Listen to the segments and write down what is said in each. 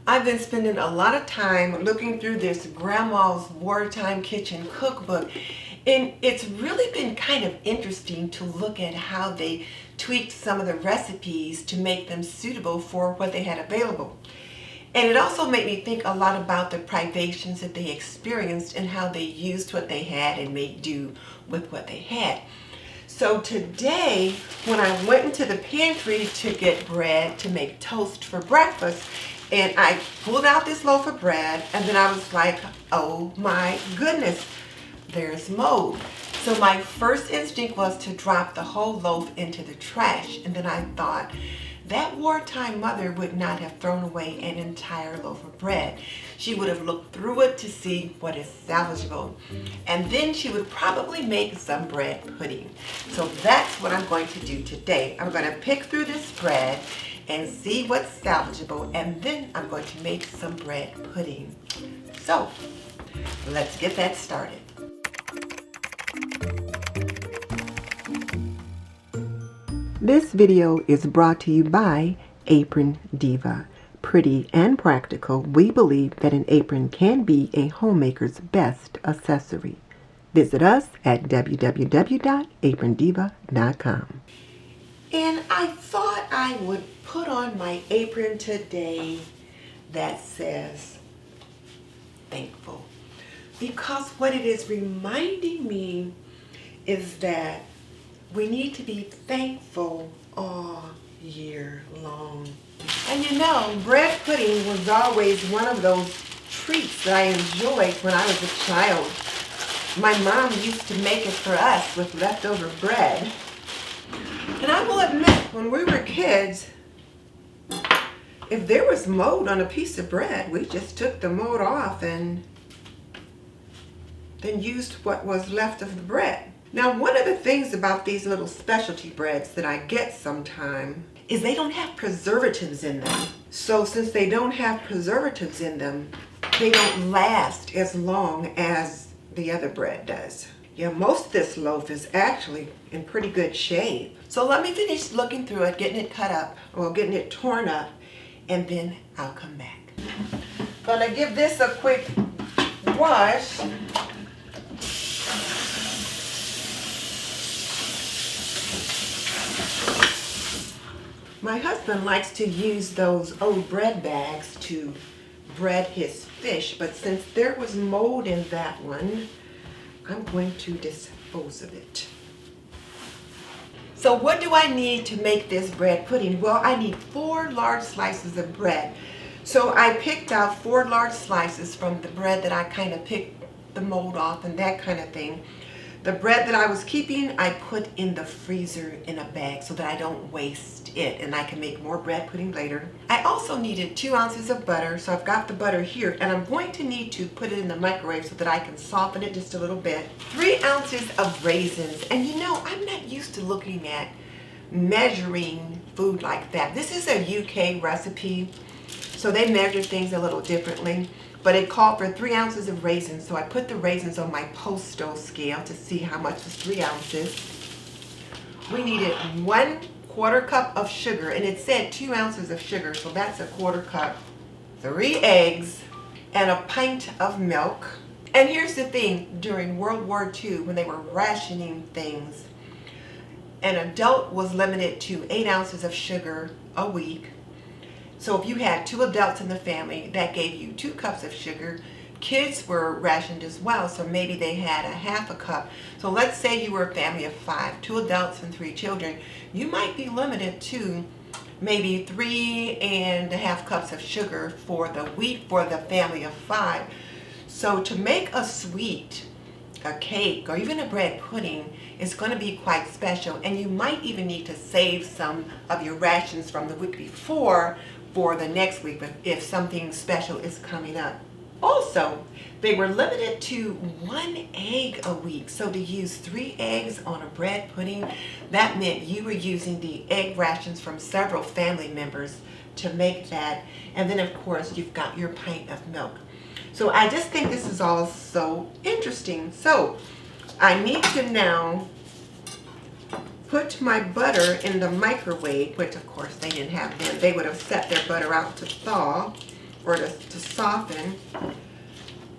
I've been spending a lot of time looking through this Grandma's Wartime Kitchen cookbook, and it's really been kind of interesting to look at how they tweaked some of the recipes to make them suitable for what they had available. And it also made me think a lot about the privations that they experienced and how they used what they had and made do with what they had. So today, when I went into the pantry to get bread to make toast for breakfast, and I pulled out this loaf of bread, and then I was like, oh my goodness, there's mold. So my first instinct was to drop the whole loaf into the trash. And then I thought, that wartime mother would not have thrown away an entire loaf of bread. She would have looked through it to see what is salvageable. And then she would probably make some bread pudding. So that's what I'm going to do today. I'm going to pick through this bread and see what's salvageable, and then I'm going to make some bread pudding. So let's get that started. This video is brought to you by Aprondiva. Pretty and practical, we believe that an apron can be a homemaker's best accessory. Visit us at www.aprondiva.com. And I thought I would put on my apron today that says thankful, because what it is reminding me is that we need to be thankful all year long. And you know, bread pudding was always one of those treats that I enjoyed when I was a child. My mom used to make it for us with leftover bread. And I will admit, when we were kids, if there was mold on a piece of bread, we just took the mold off and then used what was left of the bread. Now, one of the things about these little specialty breads that I get sometime is they don't have preservatives in them. So since they don't have preservatives in them, they don't last as long as the other bread does. Yeah, most of this loaf is actually in pretty good shape. So let me finish looking through it, getting it cut up, or getting it torn up, and then I'll come back. Gonna give this a quick wash. My husband likes to use those old bread bags to bread his fish, but since there was mold in that one, I'm going to dispose of it. So what do I need to make this bread pudding? Well, I need 4 large slices of bread. So I picked out 4 large slices from the bread that I kind of picked the mold off and that kind of thing. The bread that I was keeping, I put in the freezer in a bag so that I don't waste it and I can make more bread pudding later. I also needed 2 ounces of butter, so I've got the butter here, and I'm going to need to put it in the microwave so that I can soften it just a little bit. 3 ounces of raisins, and you know, I'm not used to looking at measuring food like that. This is a UK recipe, so they measure things a little differently. But it called for 3 ounces of raisins, so I put the raisins on my postal scale to see how much was 3 ounces. We needed 1/4 cup of sugar, and it said 2 ounces of sugar, so that's a 1/4 cup. 3 eggs, and a pint of milk. And here's the thing, during World War II, when they were rationing things, an adult was limited to 8 ounces of sugar a week. So if you had 2 adults in the family, that gave you 2 cups of sugar. Kids were rationed as well, so maybe they had a 1/2 cup. So let's say you were a family of 5, 2 adults and 3 children. You might be limited to maybe 3.5 cups of sugar for the week for the family of 5. So to make a sweet, a cake, or even a bread pudding is going to be quite special, and you might even need to save some of your rations from the week before for the next week if something special is coming up. Also, they were limited to 1 egg a week, so to use 3 eggs on a bread pudding, that meant you were using the egg rations from several family members to make that. And then of course you've got your pint of milk. So I just think this is all so interesting. So I need to now put my butter in the microwave, which of course they didn't have then. They would have set their butter out to thaw. or to soften.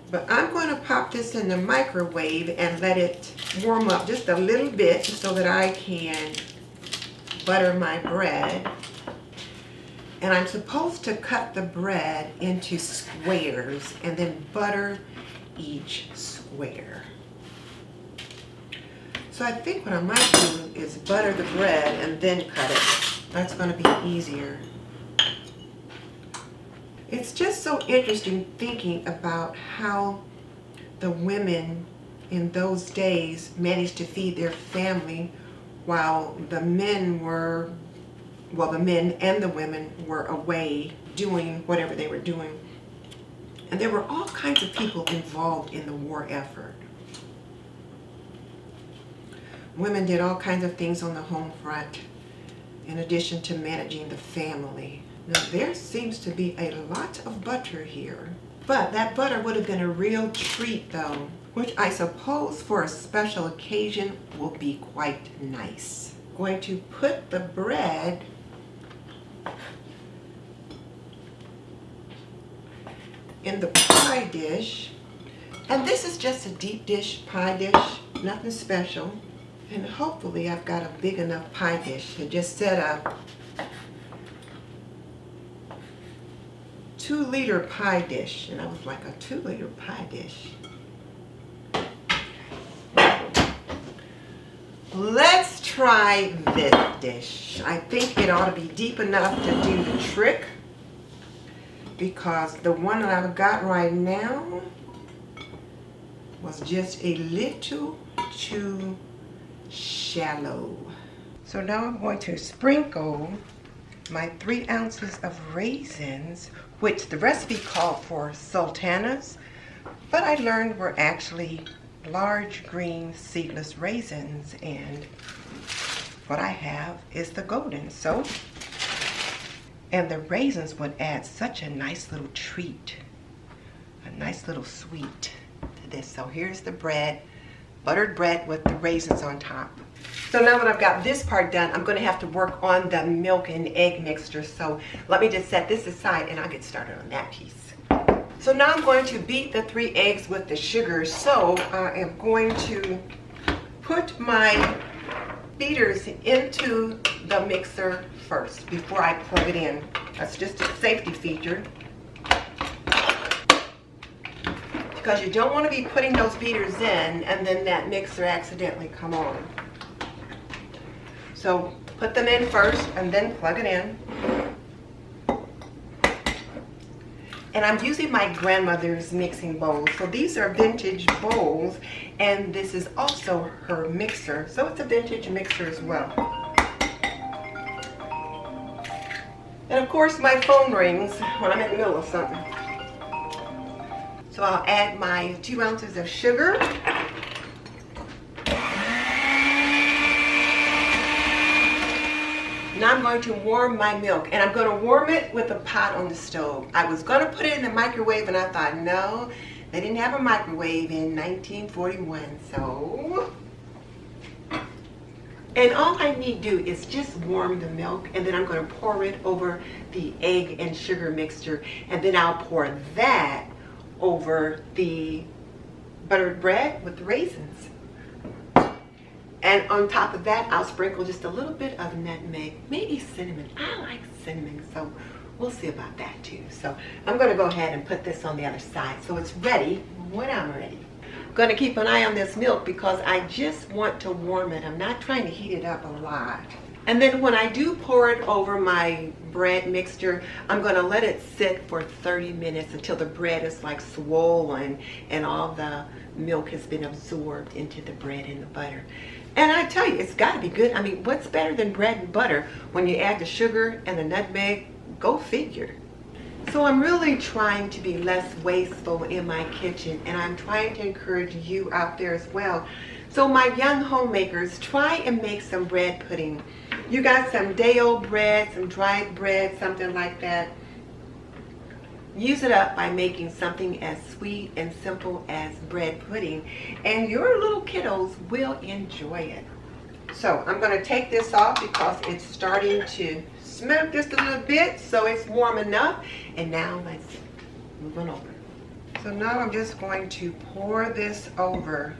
But I'm going to pop this in the microwave and let it warm up just a little bit so that I can butter my bread. And I'm supposed to cut the bread into squares and then butter each square. So I think what I might do is butter the bread and then cut it. That's going to be easier. It's just so interesting thinking about how the women in those days managed to feed their family while the men were, well, the men and the women were away doing whatever they were doing. And there were all kinds of people involved in the war effort. Women did all kinds of things on the home front in addition to managing the family. Now there seems to be a lot of butter here, but that butter would have been a real treat though, which I suppose for a special occasion will be quite nice. I'm going to put the bread in the pie dish, and this is just a deep dish pie dish, nothing special. And hopefully I've got a big enough pie dish to just set up 2-liter pie dish. And I was like, a 2-liter pie dish. Let's try this dish. I think it ought to be deep enough to do the trick, because the one that I've got right now was just a little too shallow. So now I'm going to sprinkle my 3 ounces of raisins, which the recipe called for sultanas, but I learned were actually large green seedless raisins, and what I have is the golden. So, and the raisins would add such a nice little treat, a nice little sweet to this. So here's the bread, buttered bread with the raisins on top. So now that I've got this part done, I'm going to have to work on the milk and egg mixture. So let me just set this aside and I'll get started on that piece. So now I'm going to beat the 3 eggs with the sugar. So I am going to put my beaters into the mixer first before I plug it in. That's just a safety feature, because you don't want to be putting those beaters in and then that mixer accidentally come on. So put them in first and then plug it in. And I'm using my grandmother's mixing bowls. So these are vintage bowls, and this is also her mixer. So it's a vintage mixer as well. And of course my phone rings when I'm in the middle of something. So I'll add my 2 ounces of sugar. Now I'm going to warm my milk, and I'm going to warm it with a pot on the stove. I was going to put it in the microwave, and I thought, no, they didn't have a microwave in 1941, so. And all I need to do is just warm the milk, and then I'm going to pour it over the egg and sugar mixture, and then I'll pour that over the buttered bread with the raisins. And on top of that, I'll sprinkle just a little bit of nutmeg, maybe cinnamon. I like cinnamon, so we'll see about that too. So I'm going to go ahead and put this on the other side so it's ready when I'm ready. I'm going to keep an eye on this milk because I just want to warm it. I'm not trying to heat it up a lot. And then when I do pour it over my bread mixture, I'm going to let it sit for 30 minutes until the bread is like swollen and all the milk has been absorbed into the bread and the butter. And I tell you, it's got to be good. I mean, what's better than bread and butter when you add the sugar and the nutmeg? Go figure. So I'm really trying to be less wasteful in my kitchen, and I'm trying to encourage you out there as well. So my young homemakers, try and make some bread pudding. You got some day-old bread, some dried bread, something like that. Use it up by making something as sweet and simple as bread pudding, and your little kiddos will enjoy it. So I'm going to take this off because it's starting to smoke just a little bit, so it's warm enough. And now let's Move on over. So now I'm just going to pour this over.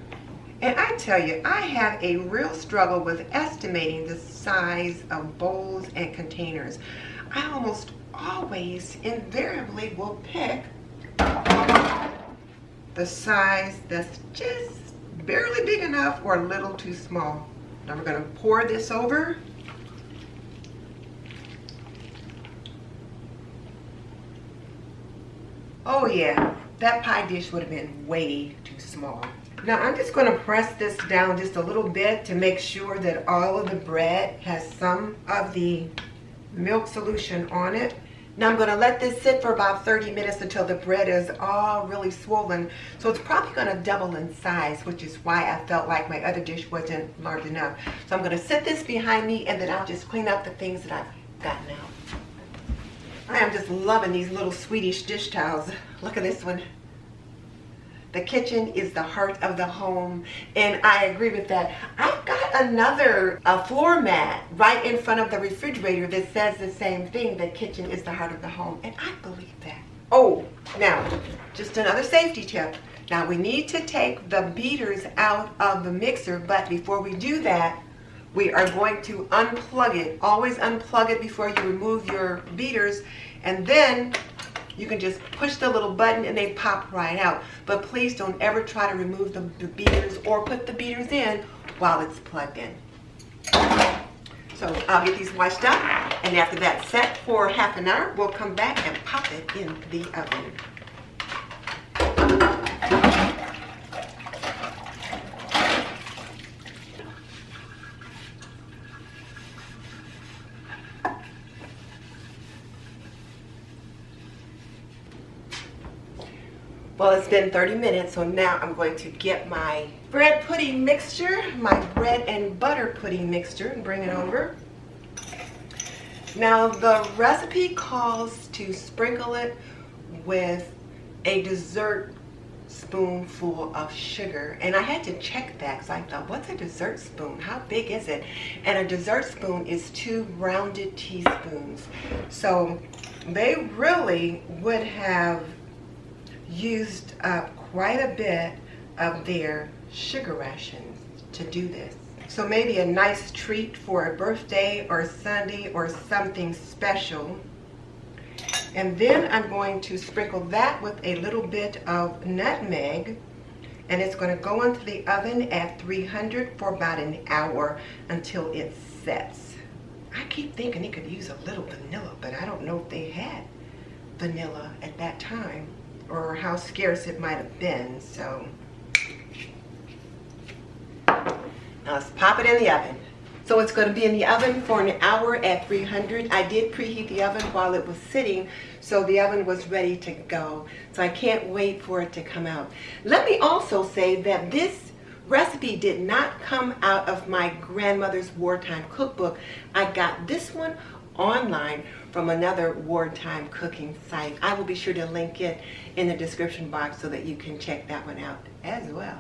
And I tell you, I have a real struggle with estimating the size of bowls and containers. I almost always invariably will pick the size that's just barely big enough or a little too small. Now we're going to pour this over. Oh yeah, that pie dish would have been way too small. Now I'm just going to press this down just a little bit to make sure that all of the bread has some of the milk solution on it. Now I'm going to let this sit for about 30 minutes until the bread is all really swollen. So it's probably going to double in size, which is why I felt like my other dish wasn't large enough. So I'm going to set this behind me and then I'll just clean up the things that I've gotten out. I am just loving these little Swedish dish towels. Look at this one. The kitchen is the heart of the home, and I agree with that. I've got another floor mat right in front of the refrigerator that says the same thing, the kitchen is the heart of the home, and I believe that. Oh, now, just another safety tip. Now, we need to take the beaters out of the mixer, but before we do that, we are going to unplug it. Always unplug it before you remove your beaters, and then you can just push the little button and they pop right out. But please don't ever try to remove the beaters or put the beaters in while it's plugged in. So I'll get these washed up, and after that's set for half an hour, we'll come back and pop it in the oven. Well, it's been 30 minutes, so now I'm going to get my bread pudding mixture, my bread and butter pudding mixture, and bring it over. Now, the recipe calls to sprinkle it with a dessert spoonful of sugar, and I had to check that because I thought, what's a dessert spoon? How big is it? And a dessert spoon is 2 rounded teaspoons. So they really would have used up quite a bit of their sugar rations to do this. So maybe a nice treat for a birthday or Sunday or something special. And then I'm going to sprinkle that with a little bit of nutmeg, and it's going to go into the oven at 300 for about an hour until it sets. I keep thinking it could use a little vanilla, but I don't know if they had vanilla at that time, or how scarce it might have been. So now let's pop it in the oven. So it's going to be in the oven for an hour at 300. I did preheat the oven while it was sitting, so the oven was ready to go. So I can't wait for it to come out. Let me also say that this recipe did not come out of my grandmother's wartime cookbook. I got this one online from another wartime cooking site. I will be sure to link it in the description box so that you can check that one out as well.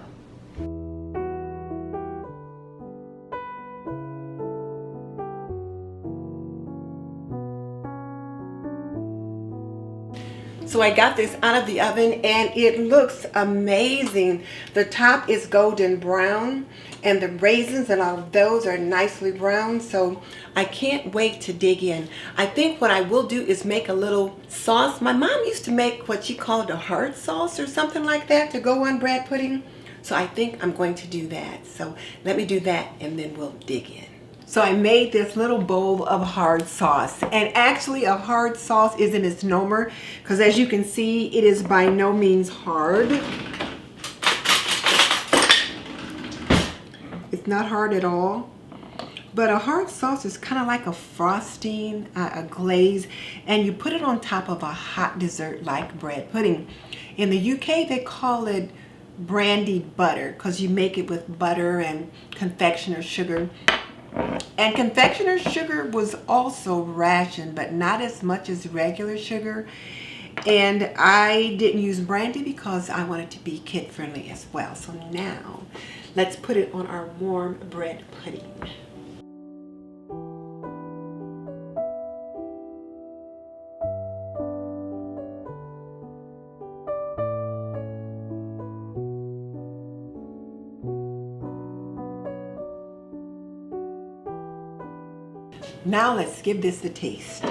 So I got this out of the oven and it looks amazing. The top is golden brown and the raisins and all of those are nicely brown. So I can't wait to dig in. I think what I will do is make a little sauce. My mom used to make what she called a hard sauce or something like that to go on bread pudding. So I think I'm going to do that. So let me do that and then we'll dig in. So I made this little bowl of hard sauce, and actually a hard sauce is a misnomer because as you can see, it is by no means hard. It's not hard at all, but a hard sauce is kind of like a frosting, a glaze, and you put it on top of a hot dessert like bread pudding. In the UK, they call it brandy butter because you make it with butter and confectioner's sugar. And confectioner's sugar was also rationed, but not as much as regular sugar. And I didn't use brandy because I wanted to be kid friendly as well. So now let's put it on our warm bread pudding. Now let's give this a taste.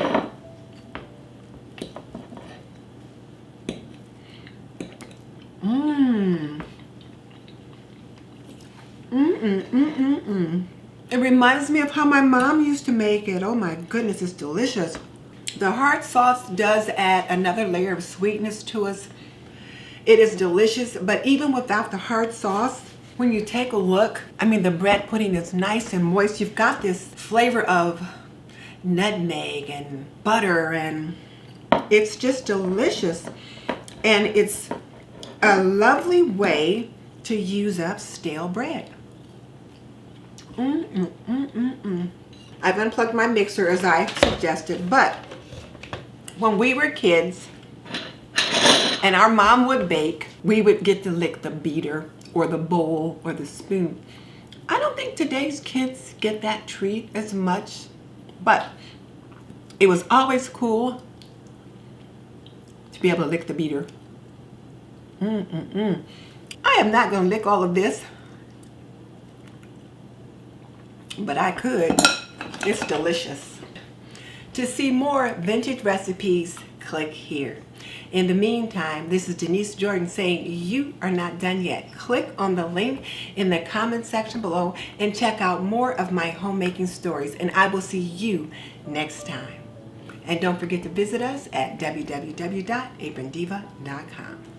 It reminds me of how my mom used to make it. Oh my goodness, it's delicious. The hard sauce does add another layer of sweetness to us. It is delicious, but even without the hard sauce, when you take a look, I mean, the bread pudding is nice and moist. You've got this flavor of nutmeg and butter, and it's just delicious. And it's a lovely way to use up stale bread. I've unplugged my mixer as I suggested, but when we were kids and our mom would bake, we would get to lick the beater or the bowl or the spoon. I don't think today's kids get that treat as much, but it was always cool to be able to lick the beater. I am not going to lick all of this, but I could. It's delicious. To see more vintage recipes, click here. In the meantime, this is Denise Jordan saying you are not done yet. Click on the link in the comment section below and check out more of my homemaking stories, and I will see you next time. And don't forget to visit us at www.aprondiva.com.